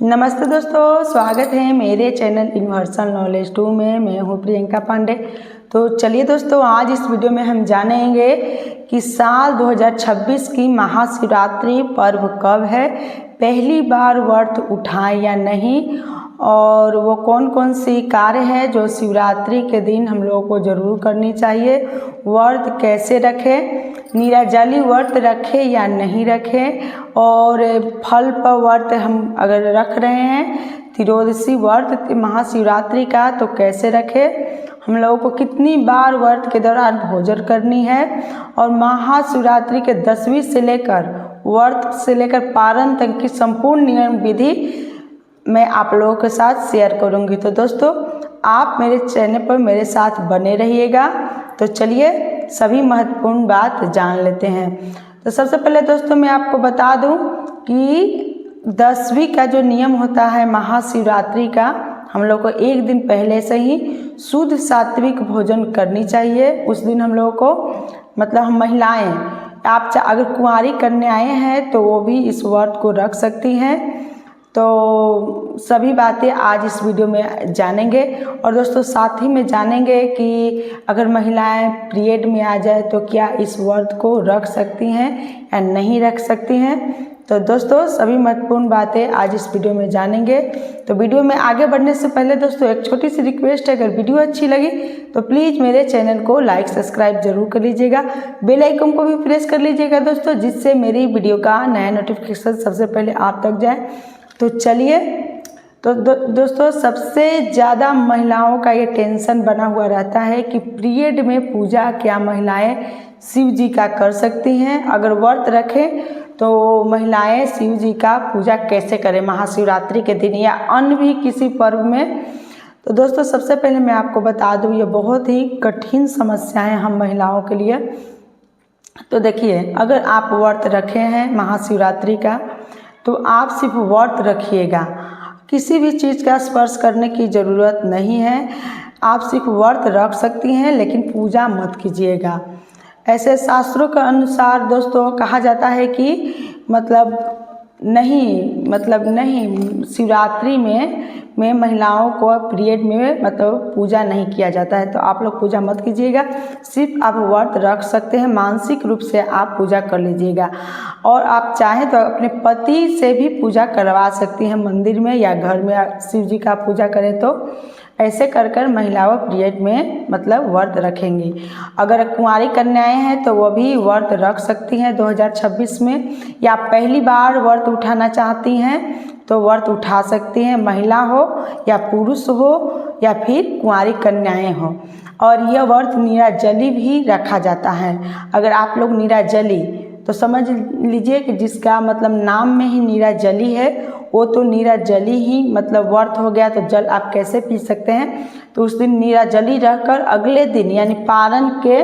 नमस्ते दोस्तों, स्वागत है मेरे चैनल यूनिवर्सल नॉलेज 2 में। मैं हूँ प्रियंका पांडे। तो चलिए दोस्तों, आज इस वीडियो में हम जानेंगे कि साल 2026 की महाशिवरात्रि पर्व कब है, पहली बार व्रत उठाएं या नहीं, और वो कौन कौन सी कार्य है जो शिवरात्रि के दिन हम लोगों को ज़रूर करनी चाहिए, व्रत कैसे रखें, निराजली व्रत रखें या नहीं रखें, और फल पर व्रत हम अगर रख रहे हैं त्रियोदशी व्रत महाशिवरात्रि का तो कैसे रखें, हम लोगों को कितनी बार व्रत के दौरान भोजन करनी है, और महाशिवरात्रि के 10वीं से लेकर व्रत से लेकर पारण तक की संपूर्ण नियम विधि मैं आप लोगों के साथ शेयर करूंगी। तो दोस्तों, आप मेरे चैनल पर मेरे साथ बने रहिएगा। तो चलिए सभी महत्वपूर्ण बात जान लेते हैं। तो सबसे पहले दोस्तों मैं आपको बता दूं कि 10वीं का जो नियम होता है महाशिवरात्रि का, हम लोग को एक दिन पहले से ही शुद्ध सात्विक भोजन करनी चाहिए। उस दिन हम लोगों को मतलब हम महिलाएं, आप अगर कुंवारी करने आए हैं तो वो भी इस व्रत को रख सकती हैं। तो सभी बातें आज इस वीडियो में जानेंगे। और दोस्तों साथ ही में जानेंगे कि अगर महिलाएं पीरियड में आ जाए तो क्या इस व्रत को रख सकती हैं या नहीं रख सकती हैं। तो दोस्तों सभी महत्वपूर्ण बातें आज इस वीडियो में जानेंगे। तो वीडियो में आगे बढ़ने से पहले दोस्तों एक छोटी सी रिक्वेस्ट है, अगर वीडियो अच्छी लगी तो प्लीज़ मेरे चैनल को लाइक सब्सक्राइब जरूर कर लीजिएगा, बेल आइकन को भी प्रेस कर लीजिएगा दोस्तों, जिससे मेरी वीडियो का नया नोटिफिकेशन सबसे पहले आप तक जाए। तो चलिए, तो दोस्तों सबसे ज़्यादा महिलाओं का ये टेंशन बना हुआ रहता है कि पीरियड में पूजा क्या महिलाएं शिव जी का कर सकती हैं, अगर व्रत रखें तो महिलाएं शिव जी का पूजा कैसे करें महाशिवरात्रि के दिन या अन्य भी किसी पर्व में। तो दोस्तों सबसे पहले मैं आपको बता दूं, ये बहुत ही कठिन समस्या है हम महिलाओं के लिए। तो देखिए, अगर आप व्रत रखे हैं महाशिवरात्रि का तो आप सिर्फ व्रत रखिएगा, किसी भी चीज़ का स्पर्श करने की ज़रूरत नहीं है। आप सिर्फ व्रत रख सकती हैं लेकिन पूजा मत कीजिएगा। ऐसे शास्त्रों के अनुसार दोस्तों कहा जाता है कि नहीं शिवरात्रि में महिलाओं को पीरियड में मतलब पूजा नहीं किया जाता है। तो आप लोग पूजा मत कीजिएगा, सिर्फ आप व्रत रख सकते हैं, मानसिक रूप से आप पूजा कर लीजिएगा। और आप चाहें तो अपने पति से भी पूजा करवा सकती हैं मंदिर में या घर में शिव जी का पूजा करें। तो ऐसे कर कर महिलाओं पीरियड में मतलब व्रत रखेंगी। अगर कुंवारी करने आए हैं तो वो भी व्रत रख सकती हैं 2026 में, या पहली बार व्रत उठाना चाहती हैं तो व्रत उठा सकती हैं, महिला हो या पुरुष हो या फिर कुंवारी कन्याएं हो। और यह व्रत निराजली भी रखा जाता है। अगर आप लोग निराजली, तो समझ लीजिए कि जिसका मतलब नाम में ही निराजली है वो तो निराजली ही मतलब व्रत हो गया। तो जल आप कैसे पी सकते हैं, तो उस दिन निराजली रहकर अगले दिन यानी पारण के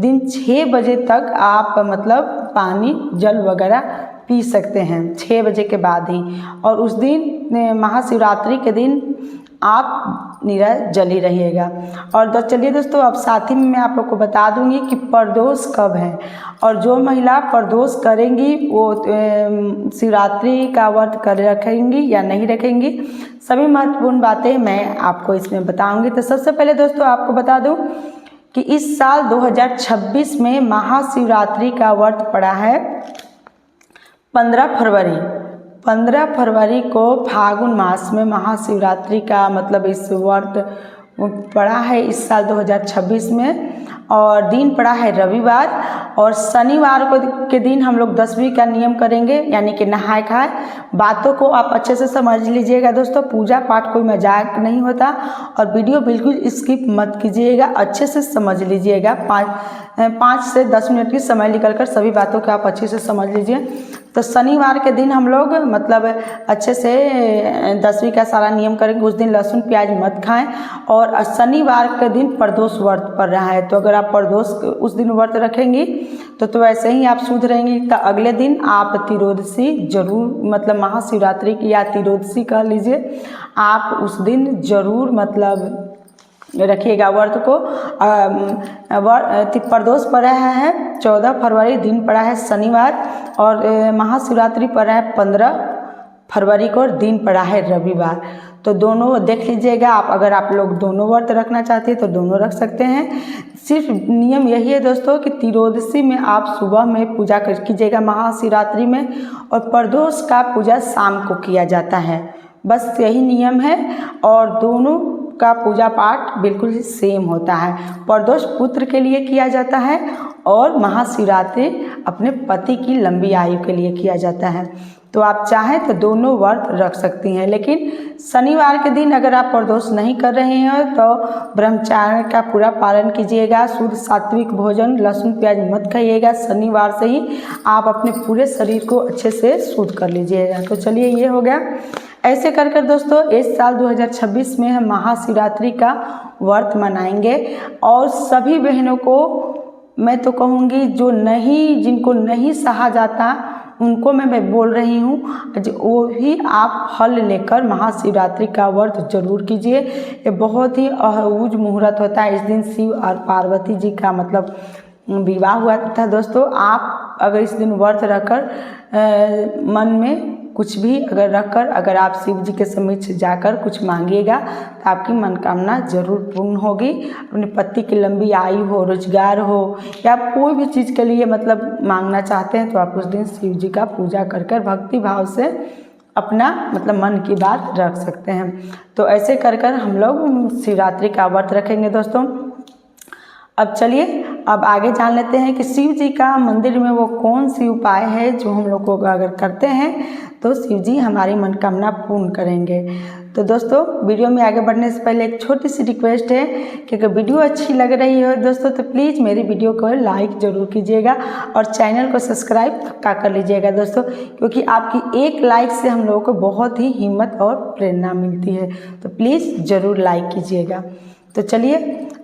दिन 6 बजे तक आप मतलब पानी जल वगैरह पी सकते हैं 6 बजे के बाद ही। और उस दिन महाशिवरात्रि के दिन आप निराजली रहिएगा। और चलिए दोस्तों, अब साथ ही में मैं आप लोग को बता दूंगी कि प्रदोष कब है, और जो महिला प्रदोष करेंगी वो शिवरात्रि का व्रत कर रखेंगी या नहीं रखेंगी, सभी महत्वपूर्ण बातें मैं आपको इसमें बताऊंगी। तो सबसे पहले दोस्तों आपको बता दूं कि इस साल 2026 में महाशिवरात्रि का व्रत पड़ा है 15 फरवरी को फागुन मास में महाशिवरात्रि का मतलब इस व्रत पड़ा है इस साल 2026 में। और दिन पड़ा है रविवार, और शनिवार को के दिन हम लोग 10वीं का नियम करेंगे, यानी कि नहाए खाए। बातों को आप अच्छे से समझ लीजिएगा दोस्तों, पूजा पाठ कोई मजाक नहीं होता, और वीडियो बिल्कुल स्किप मत कीजिएगा, अच्छे से समझ लीजिएगा। 5 से 10 मिनट की समय निकलकर सभी बातों को आप अच्छे से समझ लीजिए। तो शनिवार के दिन हम लोग मतलब अच्छे से 10वीं का सारा नियम करेंगे। उस दिन लहसुन प्याज मत खाएं, और शनिवार के दिन प्रदोष व्रत पड़ रहा है, तो अगर आप प्रदोष उस दिन व्रत रखेंगी तो ऐसे ही आप शुद्ध रहेंगी। तो अगले दिन आप त्रियोदशी जरूर मतलब महाशिवरात्रि की या त्रियोदशी कह लीजिए, आप उस दिन जरूर मतलब रखिएगा व्रत को। प्रदोष पड़ा है 14 फरवरी, दिन पड़ा है शनिवार, और महाशिवरात्रि पड़ा है 15 फरवरी को और दिन पड़ा है रविवार। तो दोनों देख लीजिएगा आप, अगर आप लोग दोनों व्रत रखना चाहते हैं तो दोनों रख सकते हैं। सिर्फ नियम यही है दोस्तों कि त्रियोदशी में आप सुबह में पूजा कीजिएगा महाशिवरात्रि में, और प्रदोष का पूजा शाम को किया जाता है। बस यही नियम है, और दोनों का पूजा पाठ बिल्कुल ही सेम होता है। प्रदोष पुत्र के लिए किया जाता है और महाशिवरात्रि अपने पति की लंबी आयु के लिए किया जाता है। तो आप चाहें तो दोनों व्रत रख सकती हैं, लेकिन शनिवार के दिन अगर आप प्रदोष नहीं कर रहे हैं तो ब्रह्मचर्य का पूरा पालन कीजिएगा। शुद्ध सात्विक भोजन, लहसुन प्याज मत खाइएगा। शनिवार से ही आप अपने पूरे शरीर को अच्छे से शुद्ध कर लीजिएगा। तो चलिए ये हो गया। ऐसे कर कर दोस्तों इस साल 2026 में हम महाशिवरात्रि का व्रत मनाएंगे, और सभी बहनों को मैं तो कहूँगी जिनको नहीं सहा जाता उनको मैं बोल रही हूँ, वो भी आप फल लेकर महाशिवरात्रि का व्रत जरूर कीजिए। ये बहुत ही अहूज मुहूर्त होता है। इस दिन शिव और पार्वती जी का मतलब विवाह हुआ था दोस्तों। आप अगर इस दिन व्रत रखकर मन में कुछ भी रखकर अगर आप शिव जी के समीप जाकर कुछ मांगिएगा तो आपकी मनोकामना जरूर पूर्ण होगी। अपने पति की लंबी आयु हो, रोजगार हो, या कोई भी चीज़ के लिए मतलब मांगना चाहते हैं तो आप उस दिन शिव जी का पूजा कर भक्ति भाव से अपना मतलब मन की बात रख सकते हैं। तो ऐसे कर हम लोग शिवरात्रि का व्रत रखेंगे दोस्तों। अब चलिए अब आगे जान लेते हैं कि शिव जी का मंदिर में वो कौन सी उपाय है जो हम लोग को अगर करते हैं तो शिव जी हमारी मनोकामना पूर्ण करेंगे। तो दोस्तों वीडियो में आगे बढ़ने से पहले एक छोटी सी रिक्वेस्ट है कि अगर वीडियो अच्छी लग रही हो दोस्तों तो प्लीज़ मेरी वीडियो को लाइक ज़रूर कीजिएगा और चैनल को सब्सक्राइब पक्का कर लीजिएगा दोस्तों, क्योंकि आपकी एक लाइक से हम लोगों को बहुत ही हिम्मत और प्रेरणा मिलती है। तो प्लीज़ ज़रूर लाइक कीजिएगा। तो चलिए,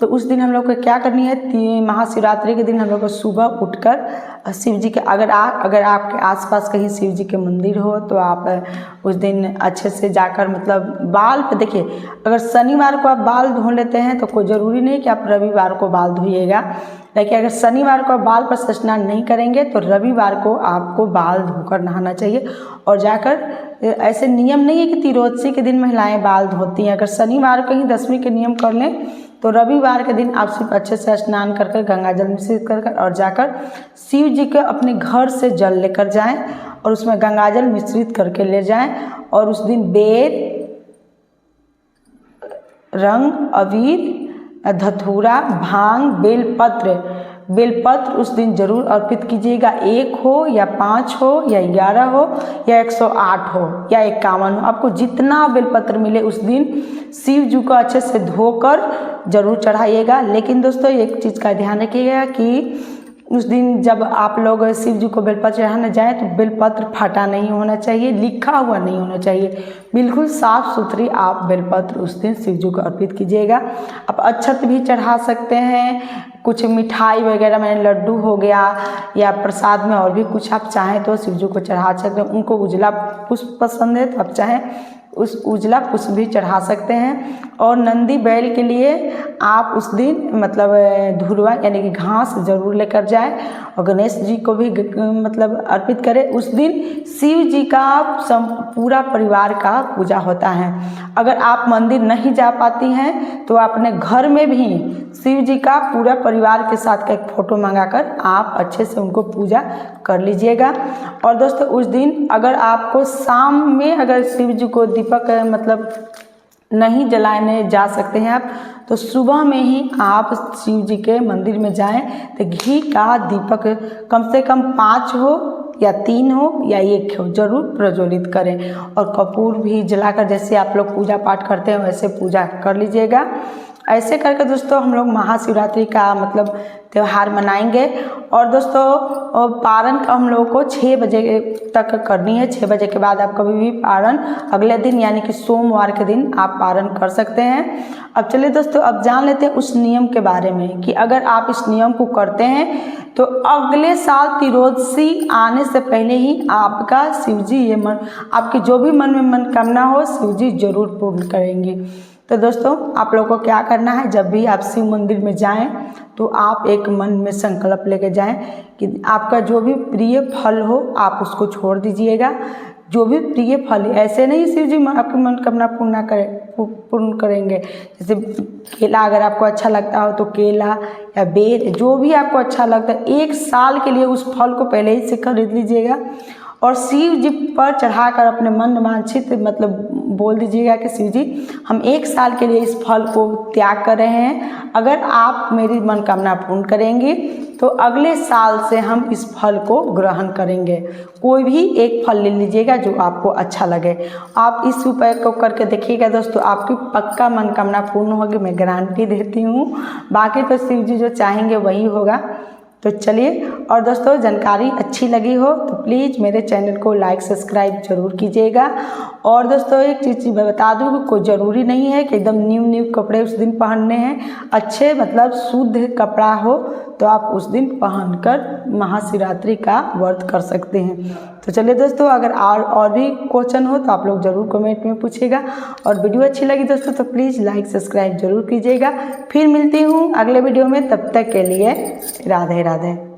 तो उस दिन हम लोग को क्या करनी है, महाशिवरात्रि के दिन हम लोग को सुबह उठकर शिव जी के अगर आपके आसपास कहीं शिव जी के मंदिर हो तो आप उस दिन अच्छे से जाकर मतलब बाल पे देखिए, अगर शनिवार को आप बाल धो लेते हैं तो कोई ज़रूरी नहीं कि आप रविवार को बाल धोइएगा। देखिए अगर शनिवार को बाल पर स्नान नहीं करेंगे तो रविवार को आपको बाल धोकर नहाना चाहिए। और जाकर ऐसे नियम नहीं है कि त्रियोदशी के दिन महिलाएं बाल धोती हैं। अगर शनिवार को ही 10वीं के नियम कर लें तो रविवार के दिन आप सिर्फ अच्छे से स्नान कर गंगा जल मिश्रित कर और जाकर शिव जी के अपने घर से जल लेकर जाएं और उसमें गंगा जल मिश्रित करके ले जाएं। और उस दिन बेर, रंग, अबीर, धतूरा, भांग, बेलपत्र उस दिन जरूर अर्पित कीजिएगा। 1 हो या 5 हो या 11 हो या 108 हो या 51 हो, आपको जितना बेलपत्र मिले उस दिन शिव जी को अच्छे से धोकर जरूर चढ़ाइएगा। लेकिन दोस्तों एक चीज़ का ध्यान रखिएगा कि उस दिन जब आप लोग शिव जी को बेलपत्र चढ़ाने जाएं तो बेलपत्र फटा नहीं होना चाहिए, लिखा हुआ नहीं होना चाहिए। बिल्कुल साफ सुथरी आप बेलपत्र उस दिन शिव जी को अर्पित कीजिएगा। आप अक्षत भी चढ़ा सकते हैं, कुछ मिठाई वगैरह में लड्डू हो गया या प्रसाद में और भी कुछ आप चाहें तो शिव जी को चढ़ा सकते हैं। उनको उजला पुष्प पसंद है तो आप चाहें उस उजला पुष्प भी चढ़ा सकते हैं। और नंदी बैल के लिए आप उस दिन मतलब धुरवा यानी कि घास जरूर लेकर जाएं और गणेश जी को भी मतलब अर्पित करें। उस दिन शिव जी का पूरा परिवार का पूजा होता है। अगर आप मंदिर नहीं जा पाती हैं तो अपने घर में भी शिव जी का पूरा परिवार के साथ का एक फ़ोटो मंगाकर आप अच्छे से उनको पूजा कर लीजिएगा। और दोस्तों उस दिन अगर आपको शाम में अगर शिव जी को दीपक मतलब नहीं जलाने जा सकते हैं आप, तो सुबह में ही आप शिव जी के मंदिर में जाएं तो घी का दीपक कम से कम 5 हो या 3 हो या 1 हो जरूर प्रज्वलित करें। और कपूर भी जलाकर जैसे आप लोग पूजा पाठ करते हैं वैसे पूजा कर लीजिएगा। ऐसे करके दोस्तों हम लोग महाशिवरात्रि का मतलब त्यौहार मनाएंगे। और दोस्तों पारण का हम लोगों को 6 बजे तक करनी है। 6 बजे के बाद आप कभी भी पारण अगले दिन यानी कि सोमवार के दिन आप पारण कर सकते हैं। अब चलिए दोस्तों अब जान लेते हैं उस नियम के बारे में कि अगर आप इस नियम को करते हैं तो अगले साल त्रियोदशी आने से पहले ही आपका शिवजी ये आपकी जो भी मन में मनोकामना हो शिवजी जरूर पूर्ण करेंगे। तो दोस्तों आप लोगों को क्या करना है, जब भी आप शिव मंदिर में जाएं तो आप एक मन में संकल्प लेके जाएं कि आपका जो भी प्रिय फल हो आप उसको छोड़ दीजिएगा। जो भी प्रिय फल, ऐसे नहीं शिव जी आपकी मनोकामना पूर्ण करेंगे। जैसे केला अगर आपको अच्छा लगता हो तो केला या बेर, जो भी आपको अच्छा लगता है, 1 साल के लिए उस फल को पहले ही से खरीद लीजिएगा और शिव जी पर चढ़ाकर अपने मन वांछित मतलब बोल दीजिएगा कि शिव जी हम 1 साल के लिए इस फल को त्याग कर रहे हैं, अगर आप मेरी मनोकामना पूर्ण करेंगे तो अगले साल से हम इस फल को ग्रहण करेंगे। कोई भी एक फल ले लीजिएगा जो आपको अच्छा लगे। आप इस उपाय को करके देखिएगा दोस्तों, आपकी पक्का मनोकामना पूर्ण होगी, मैं गारंटी देती हूँ। बाकी तो शिव जी जो चाहेंगे वही होगा। तो चलिए, और दोस्तों जानकारी अच्छी लगी हो तो प्लीज़ मेरे चैनल को लाइक सब्सक्राइब जरूर कीजिएगा। और दोस्तों एक चीज़ मैं बता दूँ कि कोई ज़रूरी नहीं है कि एकदम न्यू कपड़े उस दिन पहनने हैं। अच्छे मतलब शुद्ध कपड़ा हो तो आप उस दिन पहनकर महाशिवरात्रि का व्रत कर सकते हैं। तो चलिए दोस्तों, अगर और भी क्वेश्चन हो तो आप लोग ज़रूर कमेंट में पूछिएगा। और वीडियो अच्छी लगी दोस्तों तो प्लीज़ लाइक सब्सक्राइब जरूर कीजिएगा। फिर मिलती हूँ अगले वीडियो में, तब तक के लिए राधे राधे।